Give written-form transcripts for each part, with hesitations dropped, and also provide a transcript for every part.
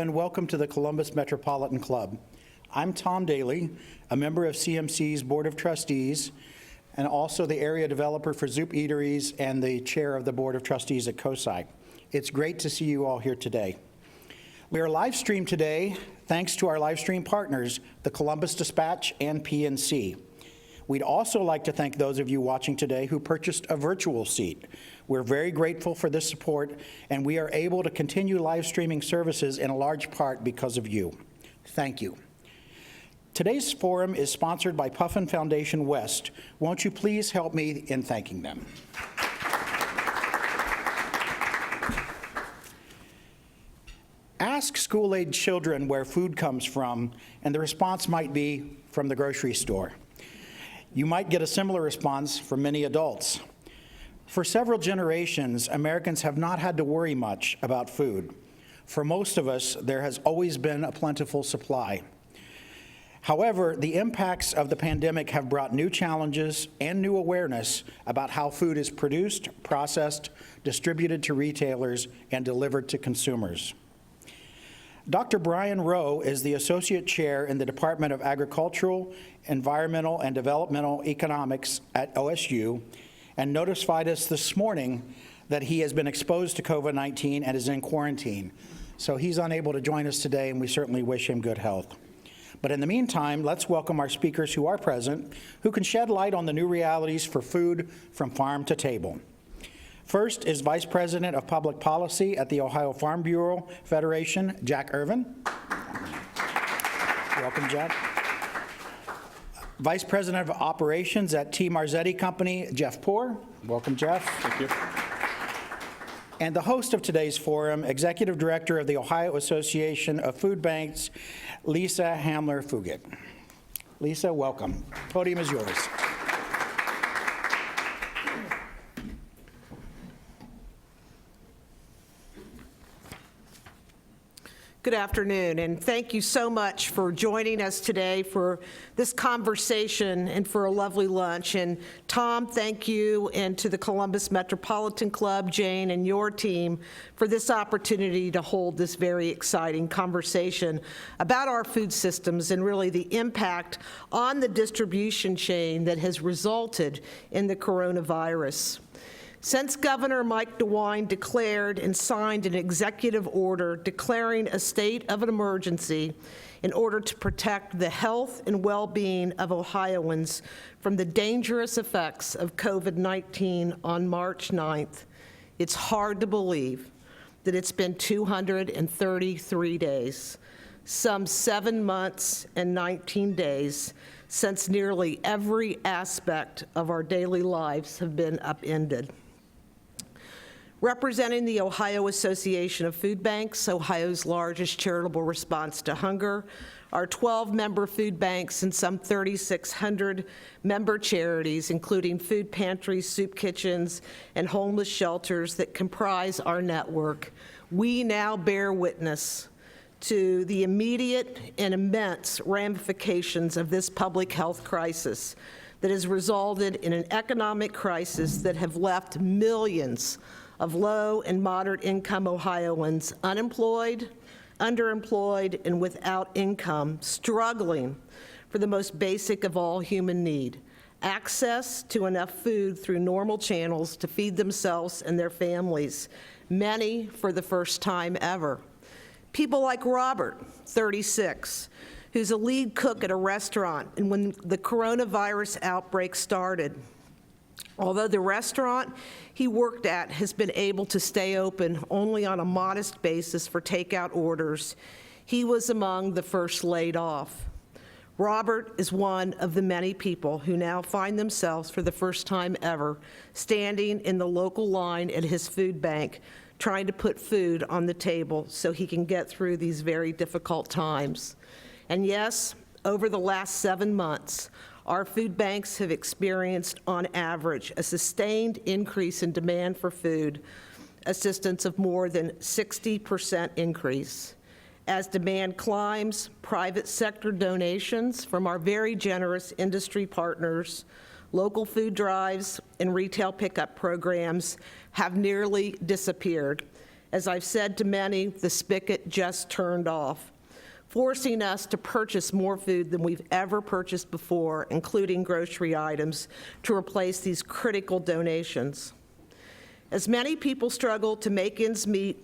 and welcome to the Columbus Metropolitan Club. I'm Tom Daly, a member of CMC's Board of Trustees, and also the area developer for Zoop Eateries and the chair of the Board of Trustees at COSI. It's great to see you all here today. We are live streamed today thanks to our live stream partners, the Columbus Dispatch and PNC. We'd also like to thank those of you watching today who purchased a virtual seat. We're very grateful for this support, and we are able to continue live streaming services in a large part because of you. Thank you. Today's forum is sponsored by Puffin Foundation West. Won't you please help me in thanking them? Ask school-age children where food comes from, and the response might be from the grocery store. You might get a similar response from many adults. For several generations, Americans have not had to worry much about food. For most of us, there has always been a plentiful supply. However, the impacts of the pandemic have brought new challenges and new awareness about how food is produced, processed, distributed to retailers, and delivered to consumers. Dr. Brian Rowe is the Associate Chair in the Department of Agricultural, Environmental, and Developmental Economics at OSU and notified us this morning that he has been exposed to COVID-19 and is in quarantine. So he's unable to join us today, and we certainly wish him good health. But in the meantime, let's welcome our speakers who are present, who can shed light on the new realities for food from farm to table. First is Vice President of Public Policy at the Ohio Farm Bureau Federation, Jack Irvin. Welcome, Jack. Vice President of Operations at T. Marzetti Company, Jeff Poor. Welcome, Jeff. Thank you. And the host of today's forum, Executive Director of the Ohio Association of Food Banks, Lisa Hamler-Fugit. Lisa, welcome. Podium is yours. Good afternoon, and thank you so much for joining us today for this conversation and for a lovely lunch. And Tom, thank you, and to the Columbus Metropolitan Club, Jane, and your team for this opportunity to hold this very exciting conversation about our food systems and really the impact on the distribution chain that has resulted in the coronavirus. Since Governor Mike DeWine declared and signed an executive order declaring a state of an emergency in order to protect the health and well-being of Ohioans from the dangerous effects of COVID-19 on March 9th, it's hard to believe that it's been 233 days, some 7 months and 19 days since nearly every aspect of our daily lives have been upended. Representing the Ohio Association of Food Banks, Ohio's largest charitable response to hunger, our 12-member food banks and some 3,600 member charities, including food pantries, soup kitchens, and homeless shelters that comprise our network, we now bear witness to the immediate and immense ramifications of this public health crisis that has resulted in an economic crisis that have left millions of low and moderate income Ohioans unemployed, underemployed, and without income, struggling for the most basic of all human need, access to enough food through normal channels to feed themselves and their families, many for the first time ever. People like Robert, 36, who's a lead cook at a restaurant, and when the coronavirus outbreak started, although the restaurant he worked at has been able to stay open only on a modest basis for takeout orders, he was among the first laid off. Robert is one of the many people who now find themselves for the first time ever standing in the local line at his food bank trying to put food on the table so he can get through these very difficult times. And yes, over the last 7 months, our food banks have experienced, on average, a sustained increase in demand for food assistance of more than 60% increase. As demand climbs, private sector donations from our very generous industry partners, local food drives, and retail pickup programs have nearly disappeared, As I've said to many, the spigot just turned off, forcing us to purchase more food than we've ever purchased before, including grocery items, to replace these critical donations. As many people struggle to make ends meet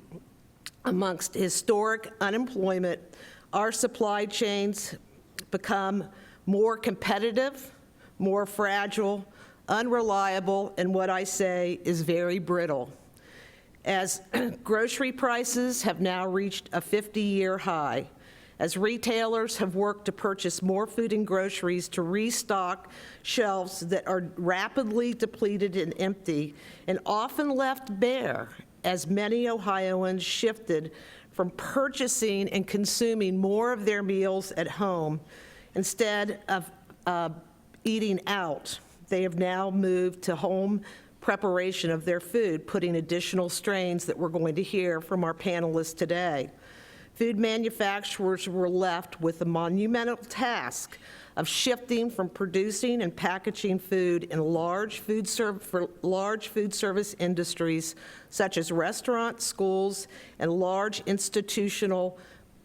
amongst historic unemployment, our supply chains become more competitive, more fragile, unreliable, and what I say is very brittle. As grocery prices have now reached a 50-year high, as retailers have worked to purchase more food and groceries to restock shelves that are rapidly depleted and empty and often left bare, as many Ohioans shifted from purchasing and consuming more of their meals at home instead of eating out. They have now moved to home preparation of their food, putting additional strains that we're going to hear from our panelists today. Food manufacturers were left with the monumental task of shifting from producing and packaging food in large food service industries such as restaurants, schools, and large institutional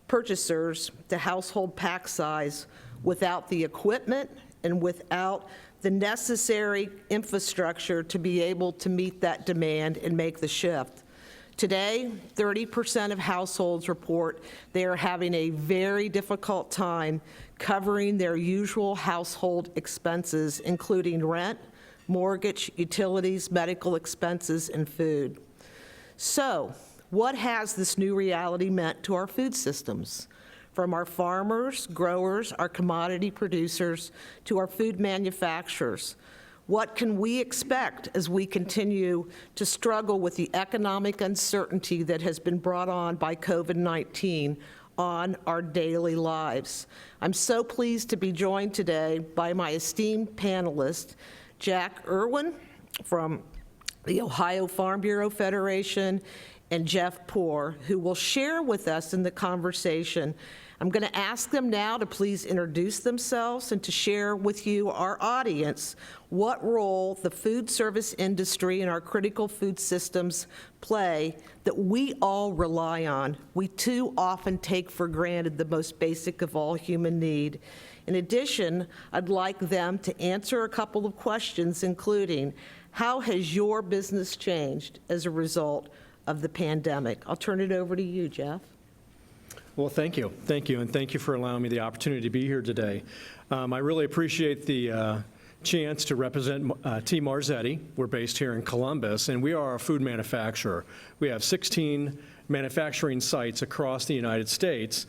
purchasers to household pack size without the equipment and without the necessary infrastructure to be able to meet that demand and make the shift. Today, 30% of households report they are having a very difficult time covering their usual household expenses, including rent, mortgage, utilities, medical expenses, and food. So, what has this new reality meant to our food systems? From our farmers, growers, our commodity producers, to our food manufacturers. What can we expect as we continue to struggle with the economic uncertainty that has been brought on by COVID-19 on our daily lives? I'm so pleased to be joined today by my esteemed panelists, Jack Irwin from the Ohio Farm Bureau Federation and Jeff Poore, who will share with us in the conversation. I'm going to ask them now to please introduce themselves and to share with you, our audience, what role the food service industry and our critical food systems play that we all rely on. We too often take for granted the most basic of all human need. In addition, I'd like them to answer a couple of questions, including, how has your business changed as a result of the pandemic? I'll turn it over to you, Jeff. Well, thank you, and thank you for allowing me the opportunity to be here today. I really appreciate the chance to represent T. Marzetti. We're based here in Columbus, and we are a food manufacturer. We have 16 manufacturing sites across the United States,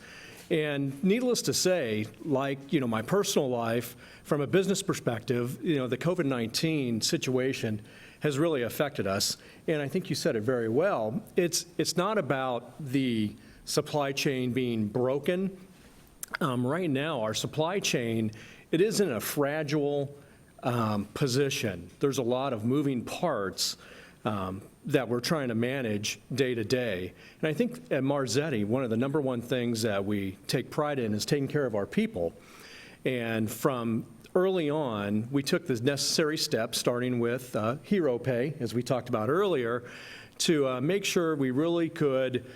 and needless to say, like my personal life, from a business perspective, the COVID-19 situation has really affected us, and I think you said it very well. It's not about the supply chain being broken. Right now, our supply chain, it is in a fragile position. There's a lot of moving parts that we're trying to manage day to day. And I think at Marzetti, one of the number one things that we take pride in is taking care of our people. And from early on, we took the necessary steps, starting with hero pay, as we talked about earlier, to make sure we really could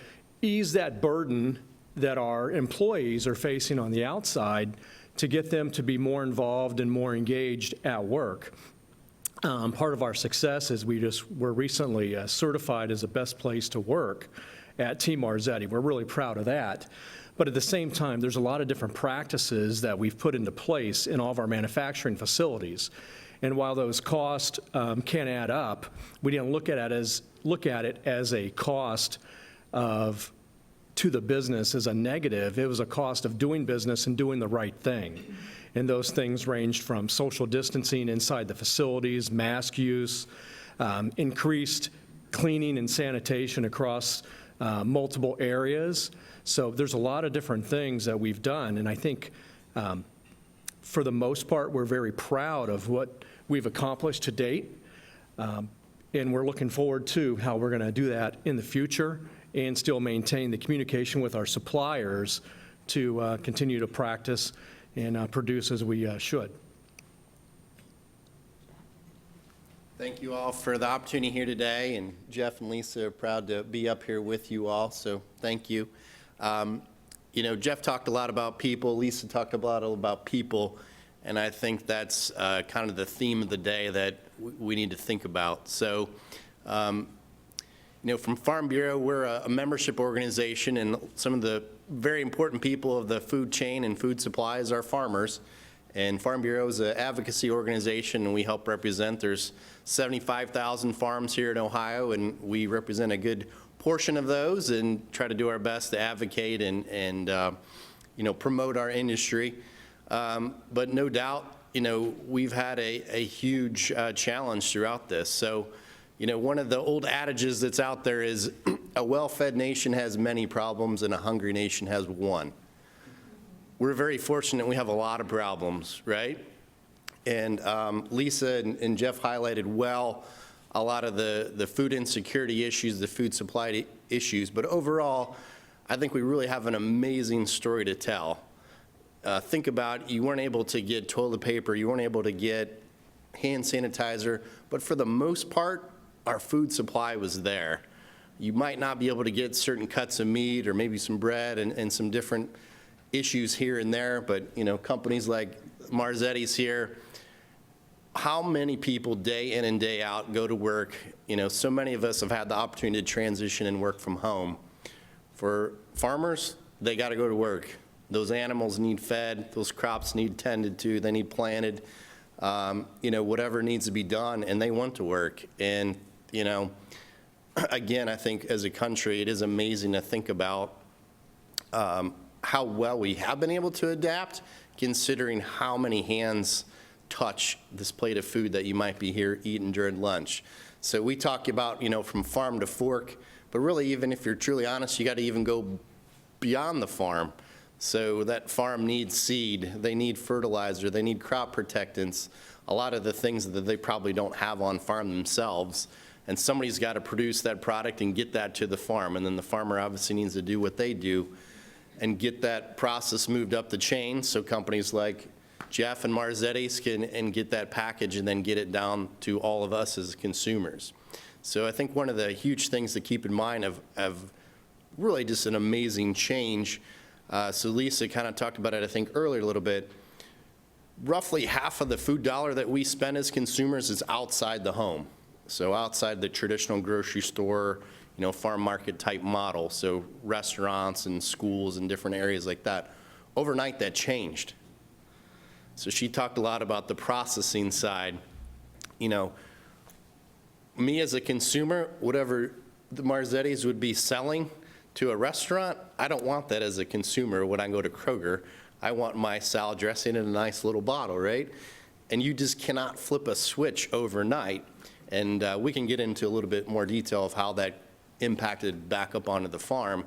ease that burden that our employees are facing on the outside to get them to be more involved and more engaged at work. Part of our success is we were recently certified as the best place to work at T. Marzetti. We're really proud of that. But at the same time, there's a lot of different practices that we've put into place in all of our manufacturing facilities. And while those costs can add up, we didn't look at it as a cost to the business as a negative. It was a cost of doing business and doing the right thing. And those things ranged from social distancing inside the facilities, mask use, increased cleaning and sanitation across multiple areas. So there's a lot of different things that we've done, and I think for the most part, we're very proud of what we've accomplished to date. And we're looking forward to how we're going to do that in the future and still maintain the communication with our suppliers to continue to practice and produce as we should. Thank you all for the opportunity here today, and Jeff and Lisa are proud to be up here with you all, so thank you. Jeff talked a lot about people, Lisa talked a lot about people, and I think that's kind of the theme of the day that we need to think about. So, from Farm Bureau, we're a membership organization, and some of the very important people of the food chain and food supply is our farmers. And Farm Bureau is an advocacy organization, and we help represent. There's 75,000 farms here in Ohio, and we represent a good portion of those and try to do our best to advocate and promote our industry. But no doubt, we've had a huge challenge throughout this. So, one of the old adages that's out there is a well-fed nation has many problems and a hungry nation has one. We're very fortunate we have a lot of problems, right? And Lisa and Jeff highlighted well a lot of the food insecurity issues, the food supply issues, but overall, I think we really have an amazing story to tell. Think about, you weren't able to get toilet paper, you weren't able to get hand sanitizer, but for the most part, our food supply was there. You might not be able to get certain cuts of meat or maybe some bread and some different issues here and there, but companies like Marzetti's here, how many people day in and day out go to work? So many of us have had the opportunity to transition and work from home. For farmers, they got to go to work. Those animals need fed, those crops need tended to, they need planted, whatever needs to be done, and they want to work. And, again, I think as a country, it is amazing to think about how well we have been able to adapt, considering how many hands touch this plate of food that you might be here eating during lunch. So we talk about, from farm to fork, but really, even if you're truly honest, you got to even go beyond the farm. So that farm needs seed, they need fertilizer, they need crop protectants, a lot of the things that they probably don't have on farm themselves. And somebody's got to produce that product and get that to the farm. And then the farmer obviously needs to do what they do and get that process moved up the chain so companies like Jeff and Marzetti's can get that package and then get it down to all of us as consumers. So I think one of the huge things to keep in mind of really just an amazing change. So Lisa kind of talked about it, I think, earlier a little bit. Roughly half of the food dollar that we spend as consumers is outside the home. So outside the traditional grocery store, farm market type model, so restaurants and schools and different areas like that. Overnight, that changed. So she talked a lot about the processing side. Me as a consumer, whatever the Marzetti's would be selling to a restaurant, I don't want that as a consumer when I go to Kroger. I want my salad dressing in a nice little bottle, right? And you just cannot flip a switch overnight. And we can get into a little bit more detail of how that impacted back up onto the farm.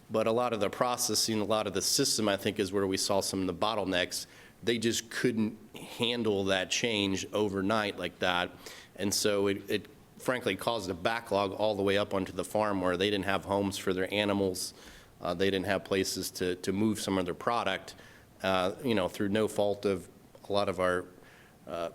But a lot of the processing, a lot of the system, I think, is where we saw some of the bottlenecks. They just couldn't handle that change overnight like that. And so it frankly caused a backlog all the way up onto the farm where they didn't have homes for their animals. They didn't have places to move some of their product, through no fault of a lot of our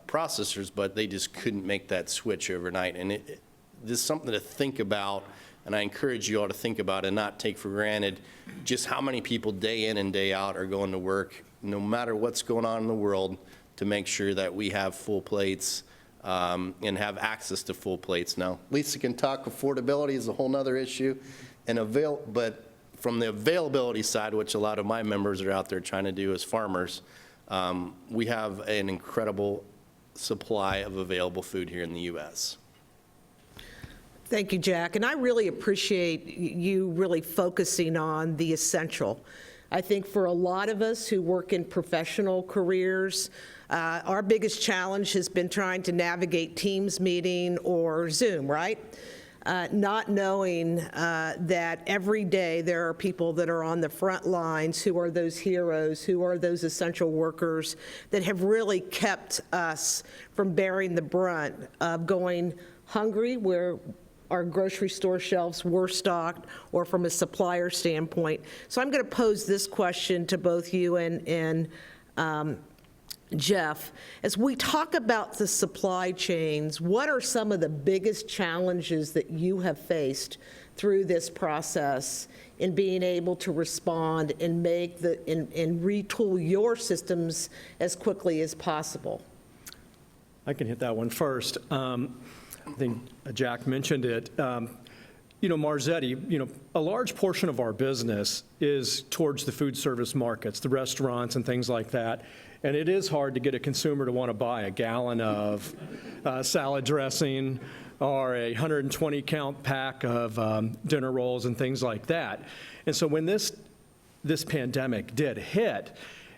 processors, but they just couldn't make that switch overnight. And this is something to think about, and I encourage you all to think about and not take for granted just how many people day in and day out are going to work, no matter what's going on in the world, to make sure that we have full plates and have access to full plates. Now, Lisa can talk affordability is a whole nother issue, but from the availability side, which a lot of my members are out there trying to do as farmers, we have an incredible supply of available food here in the U.S. Thank you, Jack. And I really appreciate you really focusing on the essential. I think for a lot of us who work in professional careers, our biggest challenge has been trying to navigate Teams meeting or Zoom, right? Not knowing that every day there are people that are on the front lines who are those heroes, who are those essential workers that have really kept us from bearing the brunt of going hungry where our grocery store shelves were stocked, or from a supplier standpoint. So I'm going to pose this question to both you and Jeff, as we talk about the supply chains, what are some of the biggest challenges that you have faced through this process in being able to respond and and retool your systems as quickly as possible? I can hit that one first. I think Jack mentioned it. Marzetti, a large portion of our business is towards the food service markets, the restaurants and things like that. And it is hard to get a consumer to want to buy a gallon of salad dressing or a 120-count pack of dinner rolls and things like that. And so when this pandemic did hit,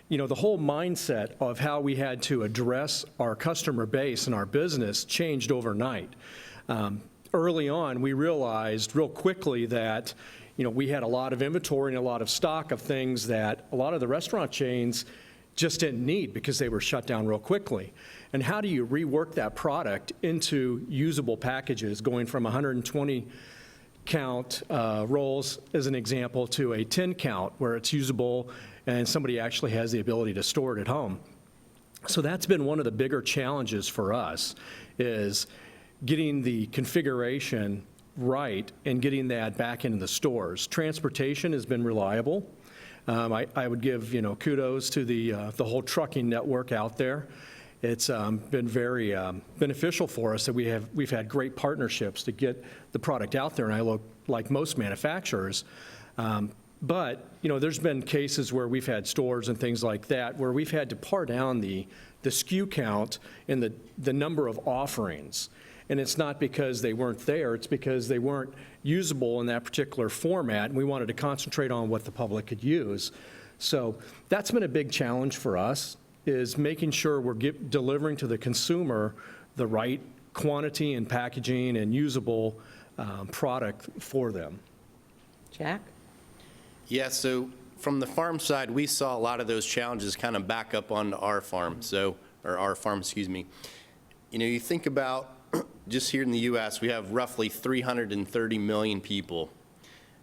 the whole mindset of how we had to address our customer base and our business changed overnight. Early on, we realized real quickly that, we had a lot of inventory and a lot of stock of things that a lot of the restaurant chains just didn't need because they were shut down real quickly. And how do you rework that product into usable packages, going from 120 count rolls, as an example, to a 10 count where it's usable and somebody actually has the ability to store it at home. So that's been one of the bigger challenges for us, is getting the configuration right and getting that back into the stores. Transportation has been reliable. I would give kudos to the whole trucking network out there. It's been very beneficial for us that we've had great partnerships to get the product out there, and I look like most manufacturers. But there's been cases where we've had stores and things like that where we've had to par down the SKU count and the number of offerings. And it's not because they weren't there, it's because they weren't usable in that particular format, and we wanted to concentrate on what the public could use. So that's been a big challenge for us, is making sure we're delivering to the consumer the right quantity and packaging and usable product for them. Jack? Yeah, so from the farm side, we saw a lot of those challenges kind of back up onto our farm, You think about just here in the U.S., we have roughly 330 million people.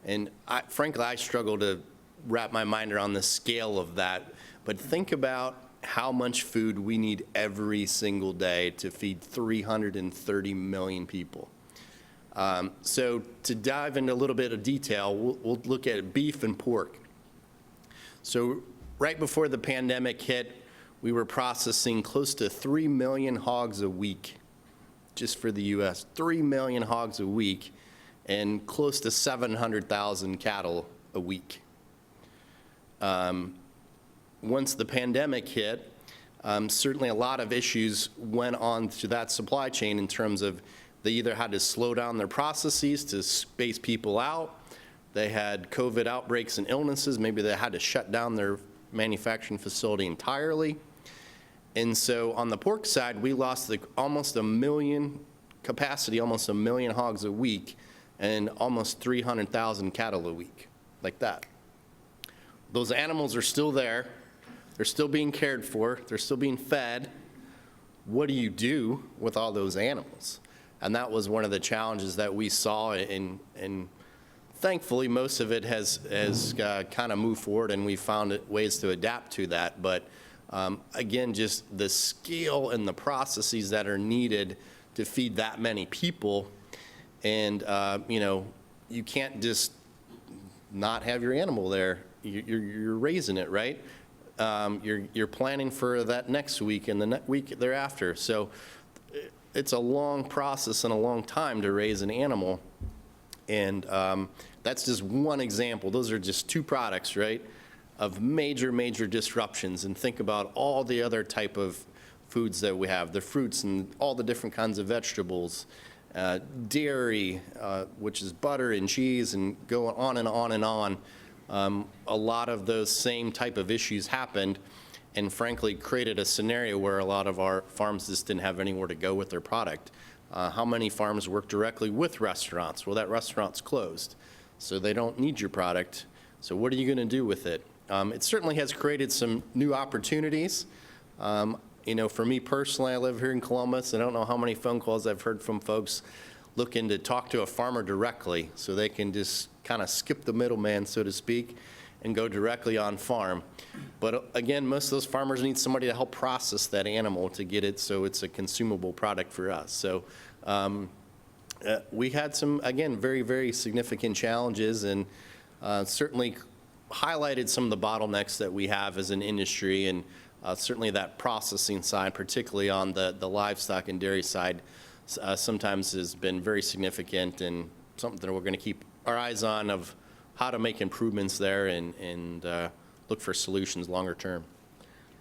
And frankly, I struggle to wrap my mind around the scale of that. But think about how much food we need every single day to feed 330 million people. So to dive into a little bit of detail, we'll look at beef and pork. So right before the pandemic hit, we were processing close to 3 million hogs a week. Just for the U.S., 3 million hogs a week, and close to 700,000 cattle a week. Once the pandemic hit, certainly a lot of issues went on to that supply chain in terms of they either had to slow down their processes to space people out, they had COVID outbreaks and illnesses, maybe they had to shut down their manufacturing facility entirely. And so on the pork side, we lost almost 1 million capacity, almost 1 million hogs a week, and almost 300,000 cattle a week, like that. Those animals are still there. They're still being cared for. They're still being fed. What do you do with all those animals? And that was one of the challenges that we saw, and thankfully, most of it has kind of moved forward, and we found ways to adapt to that. But again, just the scale and the processes that are needed to feed that many people. And, you can't just not have your animal there. You're raising it, right? You're planning for that next week and the week thereafter. So it's a long process and a long time to raise an animal. And that's just one example. Those are just two products, right, of major disruptions. And think about all the other type of foods that we have, the fruits and all the different kinds of vegetables, dairy, which is butter and cheese, and go on and on and on. A lot of those same type of issues happened, and frankly created a scenario where a lot of our farms just didn't have anywhere to go with their product. How many farms work directly with restaurants? Well, that restaurant's closed, so they don't need your product. So what are you going to do with it? It certainly has created some new opportunities. For me personally, I live here in Columbus. I don't know how many phone calls I've heard from folks looking to talk to a farmer directly so they can just kind of skip the middleman, so to speak, and go directly on farm. But again, most of those farmers need somebody to help process that animal to get it so it's a consumable product for us. So we had some, again, very, very significant challenges, and certainly highlighted some of the bottlenecks that we have as an industry, and certainly that processing side, particularly on the livestock and dairy side, sometimes has been very significant, and something that we're going to keep our eyes on of how to make improvements there and look for solutions longer term.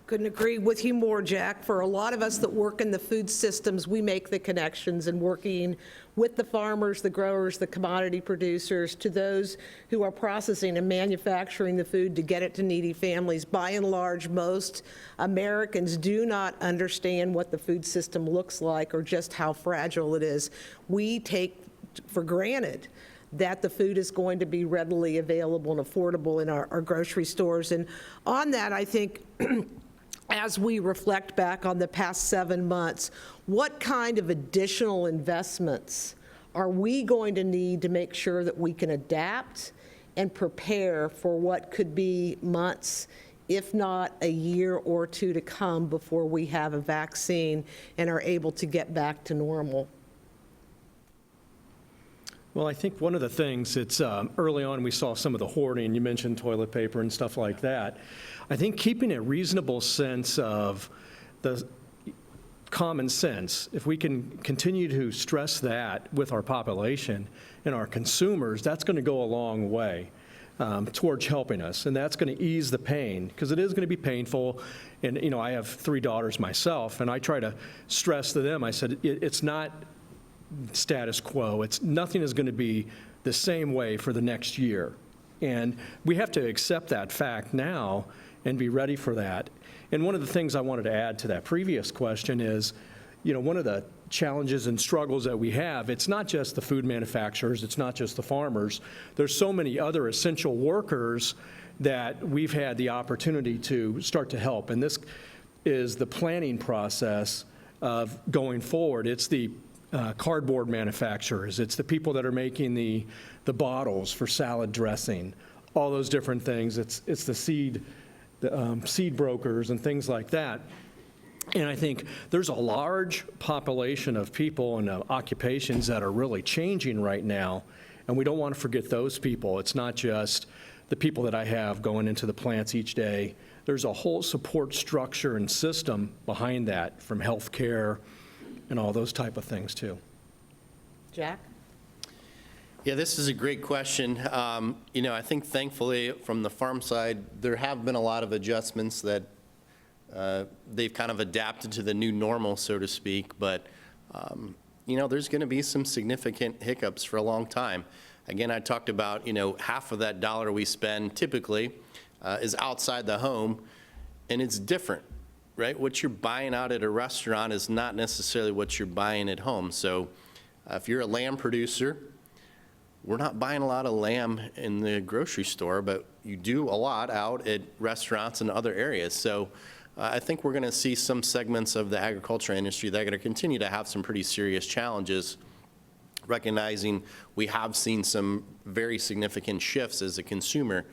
Couldn't agree with you more, Jack. For a lot of us that work in the food systems, we make the connections and working with the farmers, the growers, the commodity producers, to those who are processing and manufacturing the food to get it to needy families. By and large, most Americans do not understand what the food system looks like or just how fragile it is. We take for granted that the food is going to be readily available and affordable in our grocery stores. And on that, I think, as we reflect back on the past 7 months, what kind of additional investments are we going to need to make sure that we can adapt and prepare for what could be months, if not a year or two to come, before we have a vaccine and are able to get back to normal? Well, I think one of the things, it's early on we saw some of the hoarding. You mentioned toilet paper and stuff like that. I think keeping a reasonable sense of the common sense, if we can continue to stress that with our population and our consumers, that's going to go a long way towards helping us, and that's going to ease the pain, because it is going to be painful. And you know, I have 3 daughters myself, and I try to stress to them, I said, it's not status quo. Nothing is going to be the same way for the next year. And we have to accept that fact now and be ready for that. And one of the things I wanted to add to that previous question is, you know, one of the challenges and struggles that we have, it's not just the food manufacturers, it's not just the farmers. There's so many other essential workers that we've had the opportunity to start to help. And this is the planning process of going forward. It's the cardboard manufacturers, it's the people that are making the bottles for salad dressing, all those different things. It's the seed brokers and things like that. And I think there's a large population of people and occupations that are really changing right now, and we don't want to forget those people. It's not just the people that I have going into the plants each day. There's a whole support structure and system behind that, from healthcare and all those type of things too. Jack? Yeah, this is a great question. You know, I think thankfully from the farm side, there have been a lot of adjustments that they've kind of adapted to the new normal, so to speak. But, you know, there's going to be some significant hiccups for a long time. Again, I talked about, you know, half of that dollar we spend typically is outside the home, and it's different, right? What you're buying out at a restaurant is not necessarily what you're buying at home. So if you're a lamb producer, we're not buying a lot of lamb in the grocery store, but you do a lot out at restaurants and other areas. So I think we're going to see some segments of the agriculture industry that are going to continue to have some pretty serious challenges, recognizing we have seen some very significant shifts as a consumer.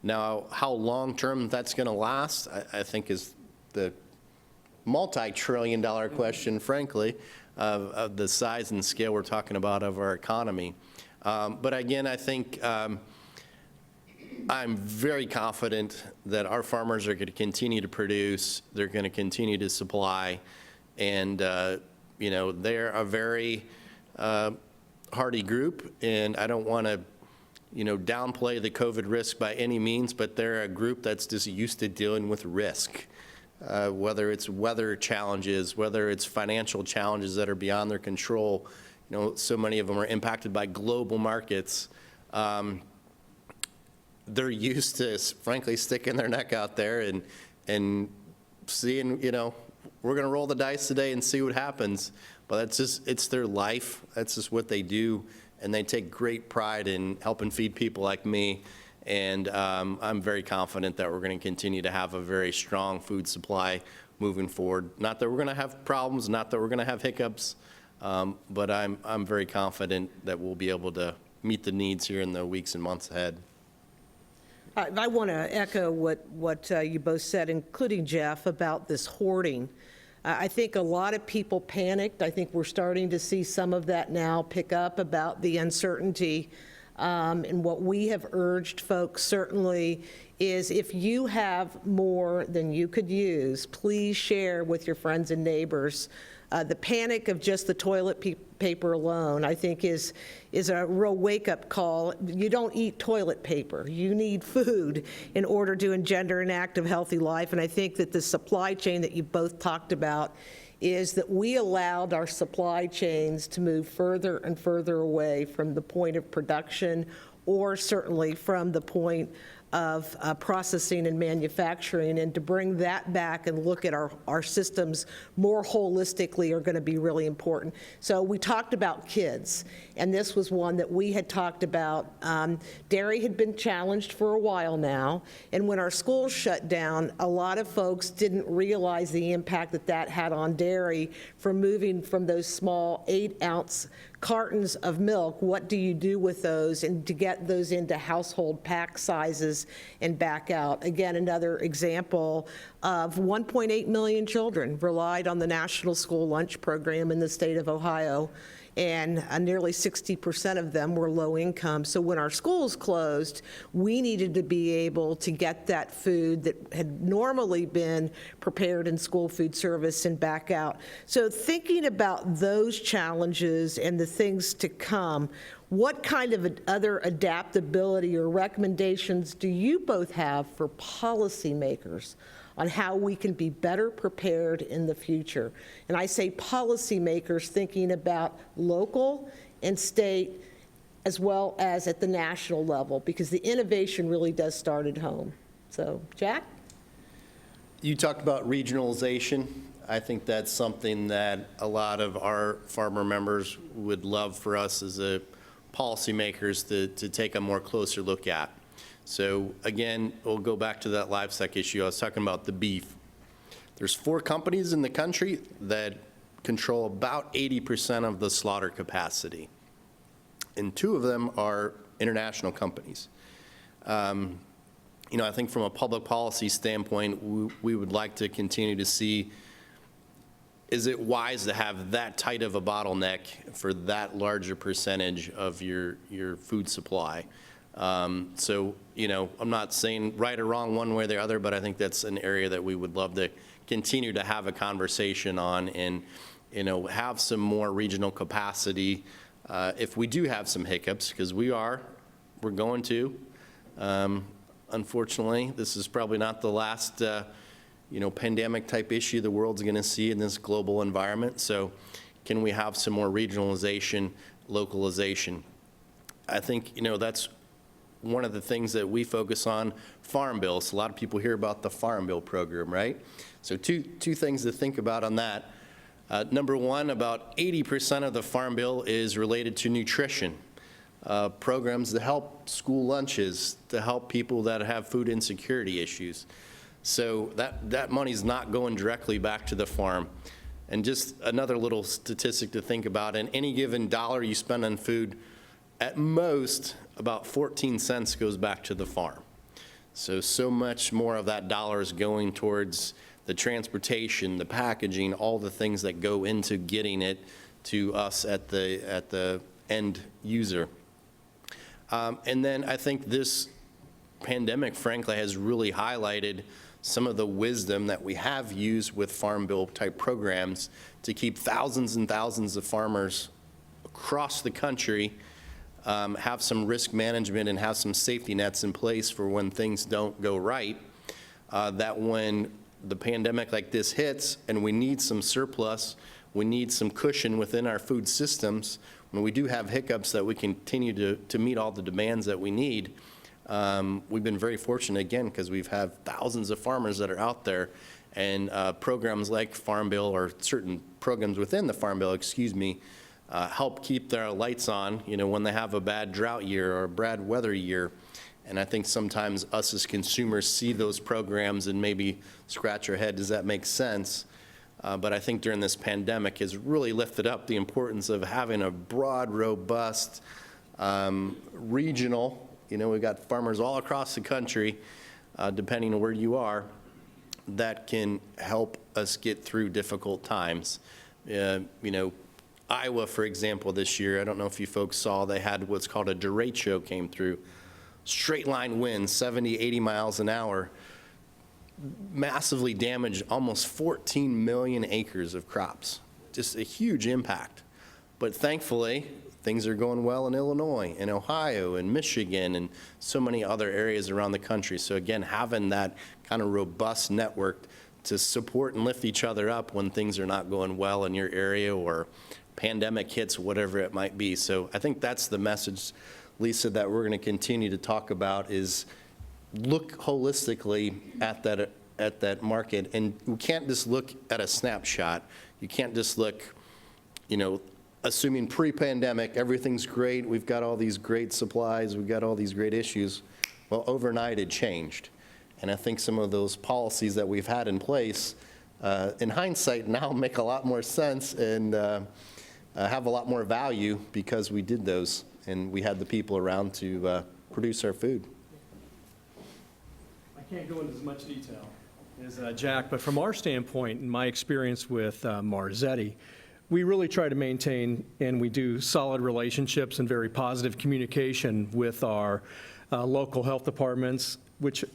Now, how long-term that's going to last, I think is the multi-trillion-dollar question, frankly, of the size and scale we're talking about of our economy. But again, I think I'm very confident that our farmers are going to continue to produce, they're going to continue to supply, and you know, they're a very hardy group, and I don't want to, you know, downplay the COVID risk by any means, but they're a group that's just used to dealing with risk. Whether it's weather challenges, whether it's financial challenges that are beyond their control. You know, so many of them are impacted by global markets. They're used to, frankly, sticking their neck out there and seeing, you know, we're going to roll the dice today and see what happens. But that's just, it's their life. That's just what they do. And they take great pride in helping feed people like me. And I'm very confident that we're going to continue to have a very strong food supply moving forward. Not that we're going to have problems, not that we're going to have hiccups, but I'm very confident that we'll be able to meet the needs here in the weeks and months ahead. I want to echo what you both said, including Jeff, about this hoarding. I think a lot of people panicked. I think we're starting to see some of that now pick up about the uncertainty. And what we have urged folks certainly is if you have more than you could use, please share with your friends and neighbors. The panic of just the toilet paper alone, I think, is a real wake-up call. You don't eat toilet paper. You need food in order to engender an active, healthy life. And I think that the supply chain that you both talked about is that we allowed our supply chains to move further and further away from the point of production, or certainly from the point of processing and manufacturing, and to bring that back and look at our systems more holistically are going to be really important. So we talked about kids, and this was one that we had talked about. Dairy had been challenged for a while now, and when our schools shut down, a lot of folks didn't realize the impact that that had on dairy from moving from those small 8-ounce cartons of milk. What do you do with those, and to get those into household pack sizes and back out? Again, another example of 1.8 million children relied on the National School Lunch Program in the state of Ohio, and nearly 60% of them were low income. So when our schools closed, we needed to be able to get that food that had normally been prepared in school food service and back out. So thinking about those challenges and the things to come, what kind of other adaptability or recommendations do you both have for policymakers on how we can be better prepared in the future? And I say policymakers thinking about local and state as well as at the national level, because the innovation really does start at home. So, Jack? You talked about regionalization. I think that's something that a lot of our farmer members would love for us as a policymakers to take a more closer look at. So again, we'll go back to that livestock issue. I was talking about the beef. There's 4 companies in the country that control about 80% of the slaughter capacity, and 2 of them are international companies. You know, I think from a public policy standpoint, we would like to continue to see, is it wise to have that tight of a bottleneck for that larger percentage of your food supply? So, you know, I'm not saying right or wrong one way or the other, but I think that's an area that we would love to continue to have a conversation on, and, you know, have some more regional capacity if we do have some hiccups, because we're going to. Unfortunately, this is probably not the last, you know, pandemic type issue the world's going to see in this global environment. So can we have some more regionalization, localization? I think, you know, that's one of the things that we focus on. Farm Bill. So a lot of people hear about the Farm Bill program, right? So two things to think about on that. Number one, about 80% of the Farm Bill is related to nutrition. Programs to help school lunches, to help people that have food insecurity issues. So that money's not going directly back to the farm. And just another little statistic to think about, in any given dollar you spend on food, at most about 14 cents goes back to the farm. So much more of that dollar is going towards the transportation, the packaging, all the things that go into getting it to us at the end user. And then I think this pandemic, frankly, has really highlighted some of the wisdom that we have used with Farm Bill type programs to keep thousands and thousands of farmers across the country have some risk management and have some safety nets in place for when things don't go right, that when the pandemic like this hits and we need some surplus, we need some cushion within our food systems, when we do have hiccups, that we continue to meet all the demands that we need. We've been very fortunate, again, because we've had thousands of farmers that are out there, and programs like Farm Bill, or certain programs within the Farm Bill, help keep their lights on, you know, when they have a bad drought year or a bad weather year. And I think sometimes us as consumers see those programs and maybe scratch our head, does that make sense? But I think during this pandemic has really lifted up the importance of having a broad, robust, regional, You know, we've got farmers all across the country, depending on where you are, that can help us get through difficult times. You know, Iowa, for example, this year, I don't know if you folks saw, they had what's called a derecho came through. Straight line winds, 70, 80 miles an hour, massively damaged almost 14 million acres of crops. Just a huge impact. But thankfully, things are going well in Illinois, and Ohio, and Michigan, and so many other areas around the country. So again, having that kind of robust network to support and lift each other up when things are not going well in your area or pandemic hits, whatever it might be. So I think that's the message, Lisa, that we're going to continue to talk about, is look holistically at that market. And we can't just look at a snapshot. You can't just look, you know, assuming pre-pandemic, everything's great, we've got all these great supplies, we've got all these great issues. Well, overnight it changed. And I think some of those policies that we've had in place, in hindsight, now make a lot more sense and have a lot more value because we did those and we had the people around to produce our food. I can't go into as much detail as Jack, but from our standpoint, in my experience with Marzetti, we really try to maintain, and we do, solid relationships and very positive communication with our local health departments, which,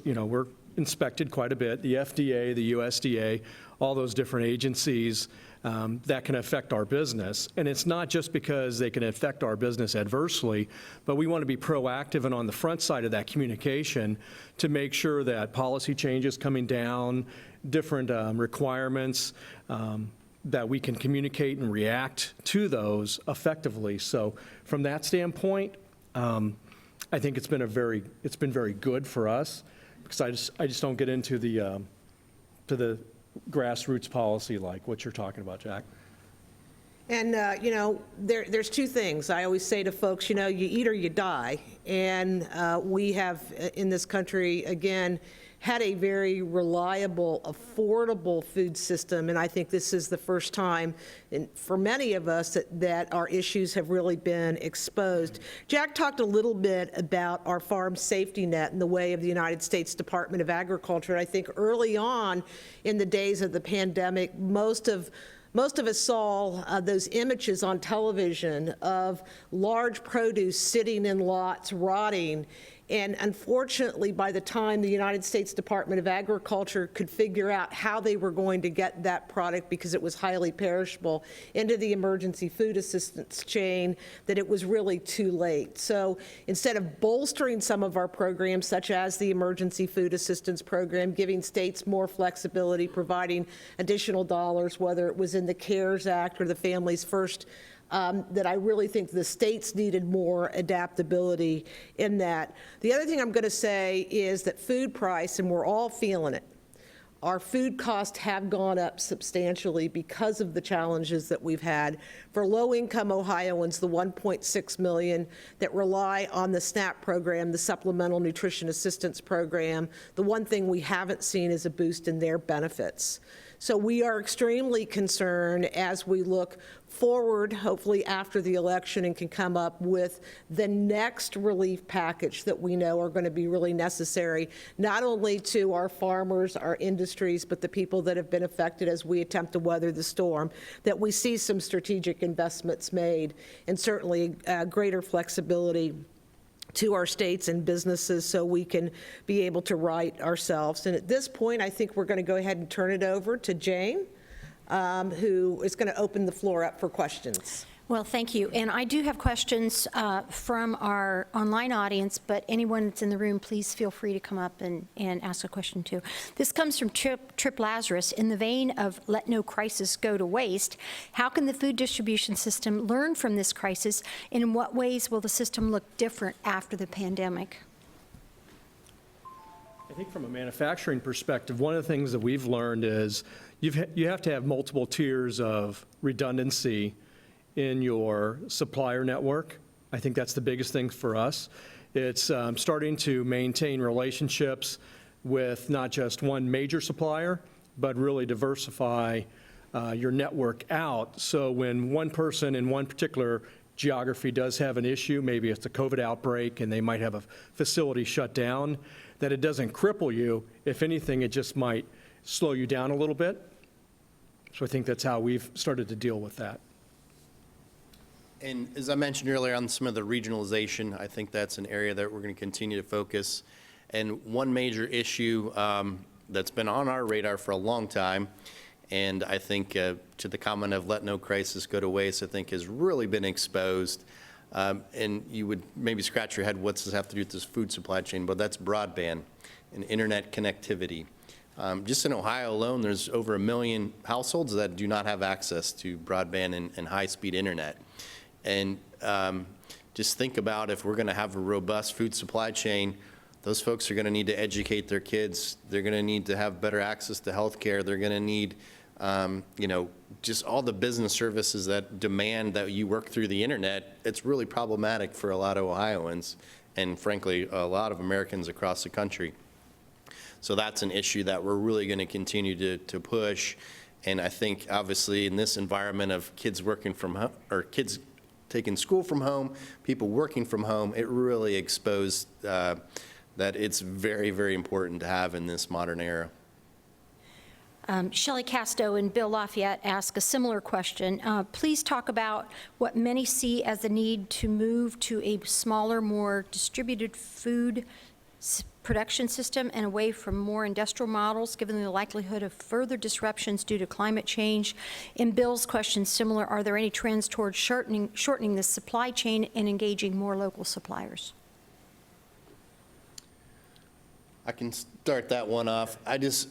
you know, we're inspected quite a bit, the FDA, the USDA, all those different agencies that can affect our business. And it's not just because they can affect our business adversely, but we want to be proactive and on the front side of that communication to make sure that policy changes coming down, different requirements, that we can communicate and react to those effectively. So from that standpoint, I think it's been very good for us, because I just don't get into the to the grassroots policy like what you're talking about, Jack. And, you know, there's two things. I always say to folks, you know, you eat or you die. And we have, in this country, again, had a very reliable, affordable food system, and I think this is the first time for many of us that our issues have really been exposed. Jack talked a little bit about our farm safety net in the way of the United States Department of Agriculture. I think early on in the days of the pandemic, most of us saw those images on television of large produce sitting in lots, rotting. And unfortunately, by the time the United States Department of Agriculture could figure out how they were going to get that product, because it was highly perishable, into the emergency food assistance chain, that it was really too late. So instead of bolstering some of our programs, such as the emergency food assistance program, giving states more flexibility, providing additional dollars, whether it was in the CARES Act or the Families First, that I really think the states needed more adaptability in that. The other thing I'm going to say is that food price, and we're all feeling it, our food costs have gone up substantially because of the challenges that we've had. For low-income Ohioans, the 1.6 million that rely on the SNAP program, the Supplemental Nutrition Assistance Program, the one thing we haven't seen is a boost in their benefits. So we are extremely concerned as we look forward, hopefully after the election, and can come up with the next relief package that we know are going to be really necessary, not only to our farmers, our industries, but the people that have been affected as we attempt to weather the storm, that we see some strategic investments made, and certainly greater flexibility to our states and businesses so we can be able to right ourselves. And at this point, I think we're going to go ahead and turn it over to Jane, who is going to open the floor up for questions. Well, thank you. And I do have questions from our online audience, but anyone that's in the room, please feel free to come up and ask a question too. This comes from Trip Lazarus. In the vein of let no crisis go to waste, how can the food distribution system learn from this crisis, and in what ways will the system look different after the pandemic? I think from a manufacturing perspective, one of the things that we've learned is you have to have multiple tiers of redundancy in your supplier network. I think that's the biggest thing for us. It's starting to maintain relationships with not just one major supplier, but really diversify your network out. So when one person in one particular geography does have an issue, maybe it's a COVID outbreak and they might have a facility shut down, that it doesn't cripple you. If anything, it just might slow you down a little bit. So I think that's how we've started to deal with that. And as I mentioned earlier on some of the regionalization, I think that's an area that we're going to continue to focus. And one major issue that's been on our radar for a long time, and I think to the comment of let no crisis go to waste, I think has really been exposed. And you would maybe scratch your head, what's this have to do with this food supply chain? But that's broadband and internet connectivity. Just in Ohio alone, there's over 1 million households that do not have access to broadband and high-speed internet. And just think about if we're going to have a robust food supply chain, those folks are going to need to educate their kids. They're going to need to have better access to health care. They're going to need, just all the business services that demand that you work through the internet. It's really problematic for a lot of Ohioans and, frankly, a lot of Americans across the country. So that's an issue that we're really going to continue to push. And I think, obviously, in this environment of kids working from home, or kids taking school from home, people working from home, it really exposed that it's very, very important to have in this modern era. Shelley Casto and Bill Lafayette ask a similar question. Please talk about what many see as the need to move to a smaller, more distributed food production system and away from more industrial models, given the likelihood of further disruptions due to climate change. In Bill's question, similar, are there any trends towards shortening the supply chain and engaging more local suppliers? I can start that one off. I just,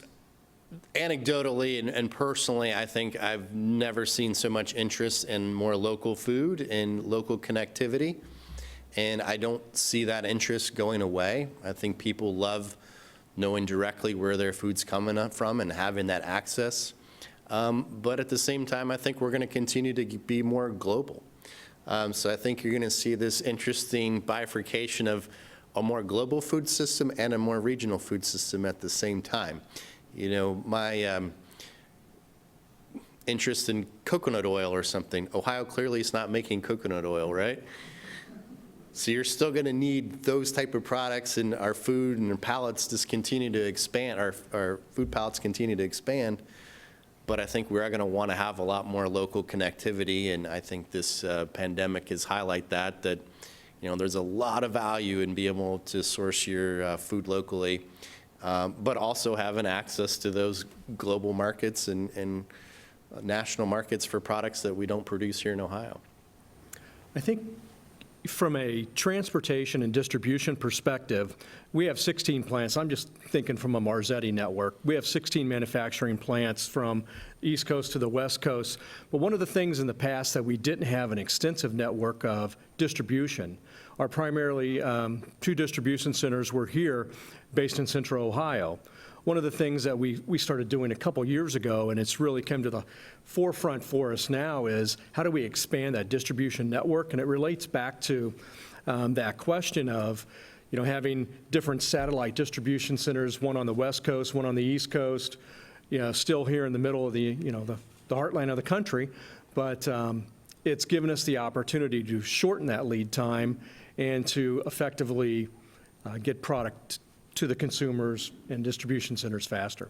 anecdotally and personally, I think I've never seen so much interest in more local food and local connectivity. And I don't see that interest going away. I think people love knowing directly where their food's coming up from and having that access. But at the same time, I think we're going to continue to be more global. So I think you're going to see this interesting bifurcation of a more global food system and a more regional food system at the same time. You know, my interest in coconut oil or something, Ohio clearly is not making coconut oil, right? So you're still going to need those type of products, and our food and our palates just continue to expand, our food palates continue to expand. But I think we are going to want to have a lot more local connectivity, and I think this pandemic has highlighted that, you know, there's a lot of value in being able to source your food locally, but also having access to those global markets and national markets for products that we don't produce here in Ohio. I think from a transportation and distribution perspective, we have 16 plants. I'm just thinking from a Marzetti network. We have 16 manufacturing plants from East Coast to the West Coast. But one of the things in the past that we didn't have an extensive network of distribution. Our primarily 2 distribution centers were here based in Central Ohio. One of the things that we started doing a couple years ago, and it's really come to the forefront for us now, is how do we expand that distribution network? And it relates back to that question of, you know, having different satellite distribution centers, one on the West Coast, one on the East Coast, you know, still here in the middle of the, you know, the heartland of the country. But it's given us the opportunity to shorten that lead time and to effectively get product to the consumers and distribution centers faster.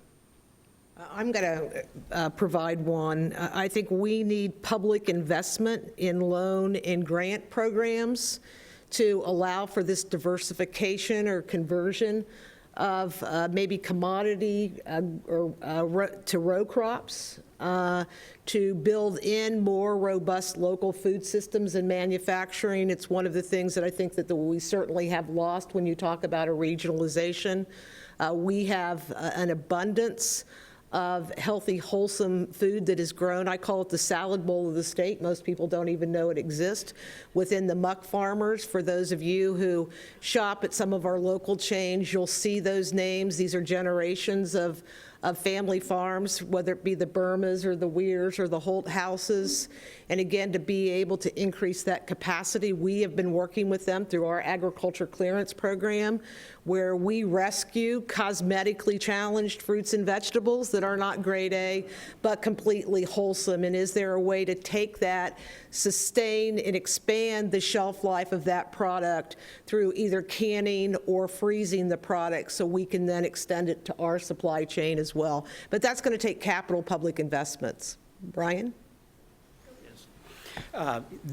I'm going to provide one. I think we need public investment in loan and grant programs to allow for this diversification or conversion of maybe commodity to row crops, to build in more robust local food systems and manufacturing. It's one of the things that I think that we certainly have lost when you talk about a regionalization. We have an abundance of healthy, wholesome food that is grown. I call it the salad bowl of the state. Most people don't even know it exists. Within the muck farmers, for those of you who shop at some of our local chains, you'll see those names. These are generations of of family farms, whether it be the Burmas or the Weirs or the Holt houses. And again, to be able to increase that capacity, we have been working with them through our agriculture clearance program, where we rescue cosmetically challenged fruits and vegetables that are not grade A, but completely wholesome. And is there a way to take that, sustain and expand the shelf life of that product through either canning or freezing the product so we can then extend it to our supply chain as well? But that's going to take capital public investments. Brian?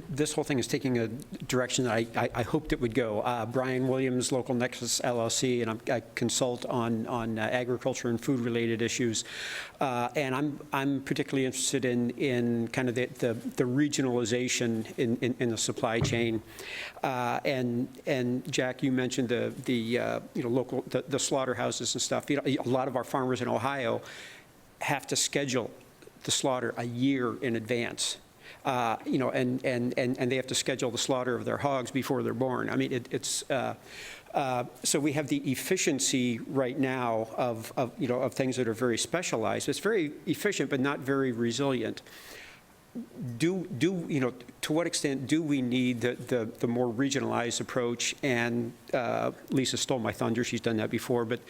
This whole thing is taking a direction that I hoped it would go. Brian Williams, Local Nexus LLC, and I consult on agriculture and food-related issues. And I'm particularly interested in kind of the regionalization in the supply chain. And Jack, you mentioned the local the slaughterhouses and stuff. A lot of our farmers in Ohio have to schedule the slaughter a year in advance. And they have to schedule the slaughter of their hogs before they're born. I mean, so we have the efficiency right now of things that are very specialized. It's very efficient, but not very resilient. To what extent do we need the more regionalized approach? And Lisa stole my thunder. She's done that before, but.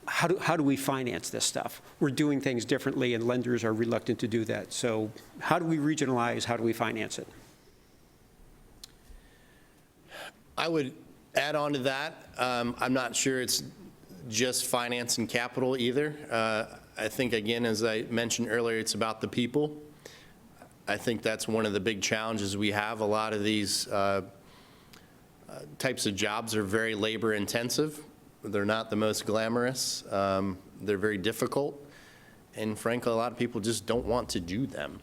How do we finance this stuff? We're doing things differently, and lenders are reluctant to do that. So how do we regionalize? How do we finance it? I would add on to that. I'm not sure it's just finance and capital either. I think, again, as I mentioned earlier, it's about the people. I think that's one of the big challenges we have. A lot of these types of jobs are very labor intensive. They're not the most glamorous. They're very difficult. And frankly, a lot of people just don't want to do them.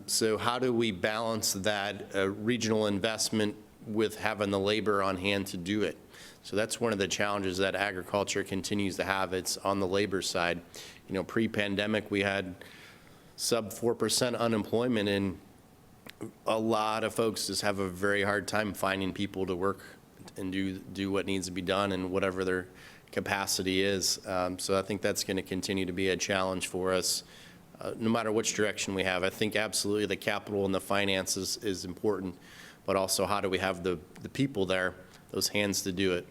So how do we balance that regional investment with having the labor on hand to do it? So that's one of the challenges that agriculture continues to have. It's on the labor side. Pre-pandemic, we had sub 4% unemployment, and a lot of folks just have a very hard time finding people to work and do what needs to be done and whatever their capacity is. So I think that's going to continue to be a challenge for us, no matter which direction we have. I think absolutely the capital and the finances is important, but also how do we have the people there, those hands to do it.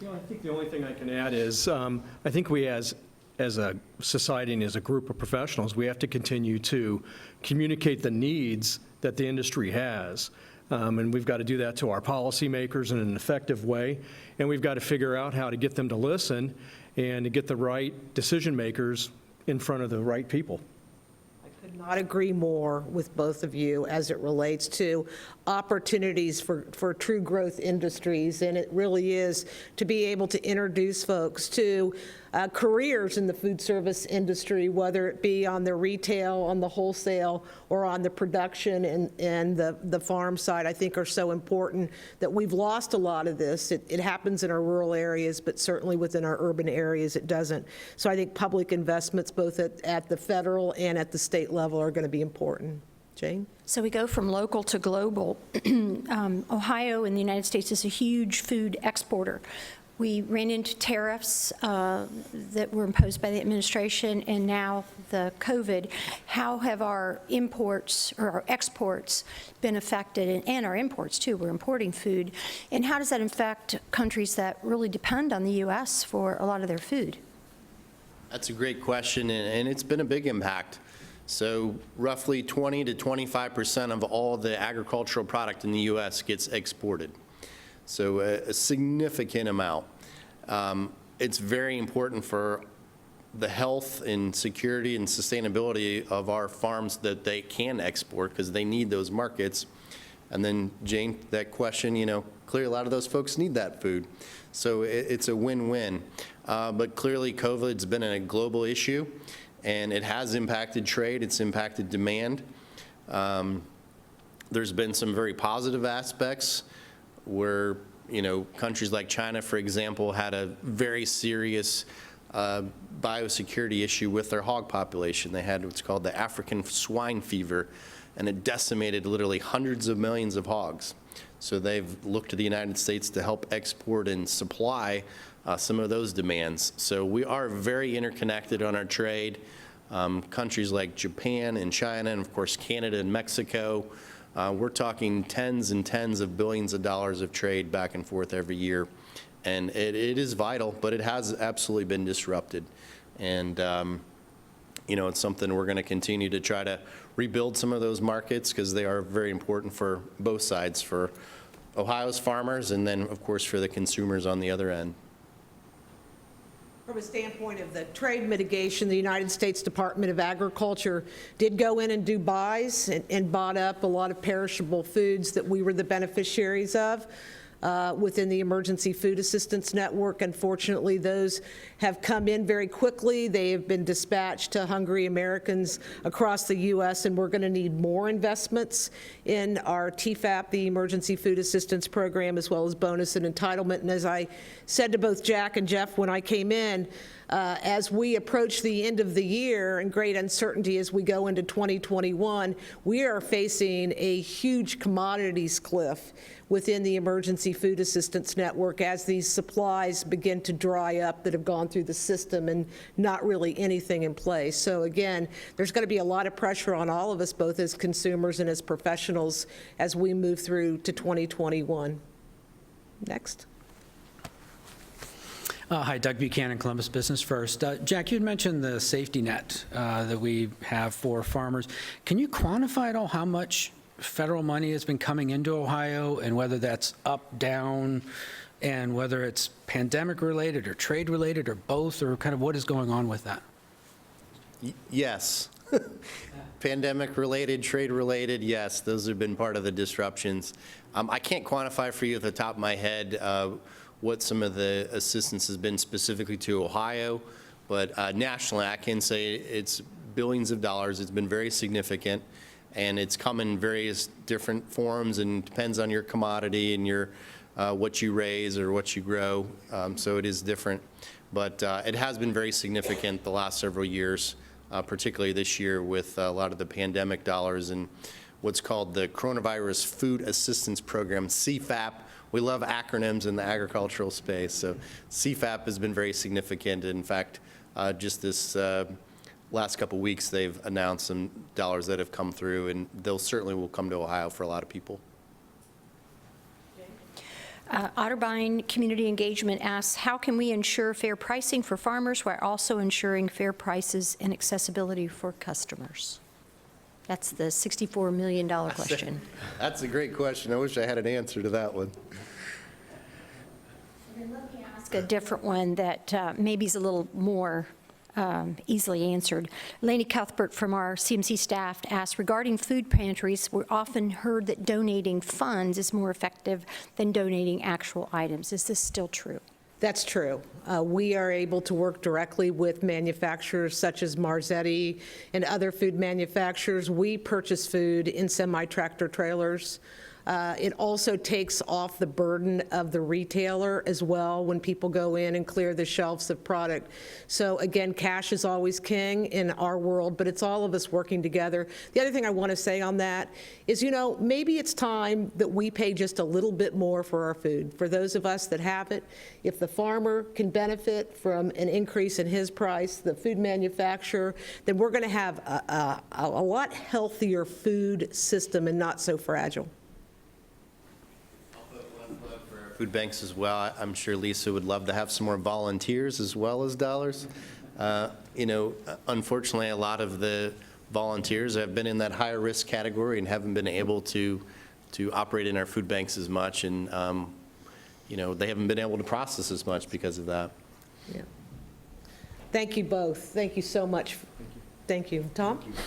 I think the only thing I can add is I think we as a society and as a group of professionals, we have to continue to communicate the needs that the industry has. And we've got to do that to our policymakers in an effective way. And we've got to figure out how to get them to listen and to get the right decision makers in front of the right people. I could not agree more with both of you as it relates to opportunities for true growth industries. And it really is to be able to introduce folks to careers in the food service industry, whether it be on the retail, on the wholesale, or on the production and the farm side, I think are so important that we've lost a lot of this. It happens in our rural areas, but certainly within our urban areas it doesn't. So I think public investments both at the federal and at the state level are going to be important. Jane? So we go from local to global. Ohio in the United States is a huge food exporter. We ran into tariffs that were imposed by the administration and now the COVID. How have our imports or our exports been affected, and our imports too? We're importing food. And how does that affect countries that really depend on the U.S. for a lot of their food? That's a great question, and it's been a big impact. So roughly 20 to 25% of all the agricultural product in the U.S. gets exported. So a significant amount. It's very important for the health and security and sustainability of our farms that they can export because they need those markets. And then, Jane, that question, clearly a lot of those folks need that food. So it's a win-win. But clearly COVID's been a global issue, and it has impacted trade. It's impacted demand. There's been some very positive aspects where, countries like China, for example, had a very serious biosecurity issue with their hog population. They had what's called the African swine fever, and it decimated literally hundreds of millions of hogs. So they've looked to the United States to help export and supply some of those demands. So we are very interconnected on our trade. Countries like Japan and China, and of course Canada and Mexico, we're talking tens and tens of billions of dollars of trade back and forth every year. And it is vital, but it has absolutely been disrupted. And it's something we're going to continue to try to rebuild some of those markets, because they are very important for both sides, for Ohio's farmers and then, of course, for the consumers on the other end. From a standpoint of the trade mitigation, the United States Department of Agriculture did go in and do buys and bought up a lot of perishable foods that we were the beneficiaries of within the Emergency Food Assistance Network. Unfortunately, those have come in very quickly. They have been dispatched to hungry Americans across the U.S., and we're going to need more investments in our TFAP, the Emergency Food Assistance Program, as well as bonus and entitlement. And as I said to both Jack and Jeff when I came in, as we approach the end of the year and great uncertainty as we go into 2021, we are facing a huge commodities cliff within the Emergency Food Assistance Network as these supplies begin to dry up that have gone through the system and not really anything in place. So again, there's going to be a lot of pressure on all of us, both as consumers and as professionals, as we move through to 2021. Next. Hi, Doug Buchanan, Columbus Business First. Jack, you had mentioned the safety net that we have for farmers. Can you quantify at all how much federal money has been coming into Ohio, and whether that's up, down, and whether it's pandemic related or trade related or both, or kind of what is going on with that? Yes. Pandemic related, trade related, yes, those have been part of the disruptions. I can't quantify for you at the top of my head what some of the assistance has been specifically to Ohio, but nationally I can say it's billions of dollars. It's been very significant, and it's come in various different forms, and depends on your commodity and your what you raise or what you grow, so it is different. But it has been very significant the last several years, particularly this year with a lot of the pandemic dollars and what's called the Coronavirus Food Assistance Program, CFAP. We love acronyms in the agricultural space, so CFAP has been very significant. In fact, just this last couple of weeks, they've announced some dollars that have come through, and they'll certainly will come to Ohio for a lot of people. Otterbein Community Engagement asks, how can we ensure fair pricing for farmers while also ensuring fair prices and accessibility for customers? That's the $64 million question. That's a great question. I wish I had an answer to that one. And let me ask a different one that maybe is a little more easily answered. Lainey Cuthbert from our CMC staff asked, regarding food pantries, we're often heard that donating funds is more effective than donating actual items. Is this still true? That's true. We are able to work directly with manufacturers such as Marzetti and other food manufacturers. We purchase food in semi-tractor trailers. It also takes off the burden of the retailer as well when people go in and clear the shelves of product. So again, cash is always king in our world, but it's all of us working together. The other thing I want to say on that is, maybe it's time that we pay just a little bit more for our food. For those of us that have it, if the farmer can benefit from an increase in his price, the food manufacturer, then we're going to have a lot healthier food system and not so fragile. Food banks as well. I'm sure Lisa would love to have some more volunteers as well as dollars. Unfortunately, a lot of the volunteers have been in that higher risk category and haven't been able to operate in our food banks as much, and they haven't been able to process as much because of that. Yeah. Thank you both. Thank you so much. Thank you. Tom? Thank you.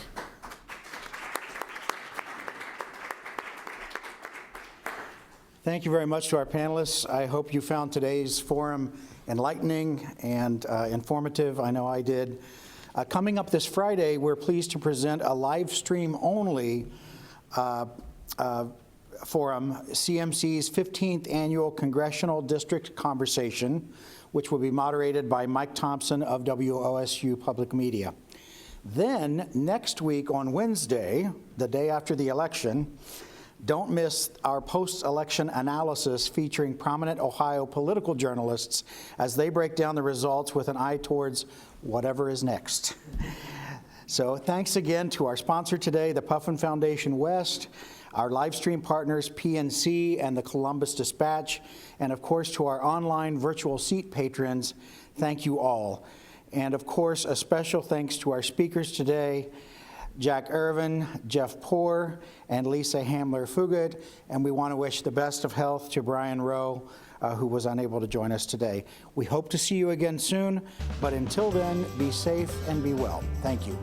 Thank you very much to our panelists. I hope you found today's forum enlightening and informative. I know I did. Coming up this Friday, we're pleased to present a live stream only forum, CMC's 15th Annual Congressional District Conversation, which will be moderated by Mike Thompson of WOSU Public Media. Then, next week on Wednesday, the day after the election, Don't miss our post-election analysis featuring prominent Ohio political journalists as they break down the results with an eye towards whatever is next. So thanks again to our sponsor today, the Puffin Foundation West, our live stream partners, PNC and the Columbus Dispatch, and of course to our online virtual seat patrons, thank you all. And of course, a special thanks to our speakers today, Jack Irvin, Jeff Poor, and Lisa Hamler-Fugut, and we want to wish the best of health to Brian Rowe, who was unable to join us today. We hope to see you again soon, but until then, be safe and be well. Thank you.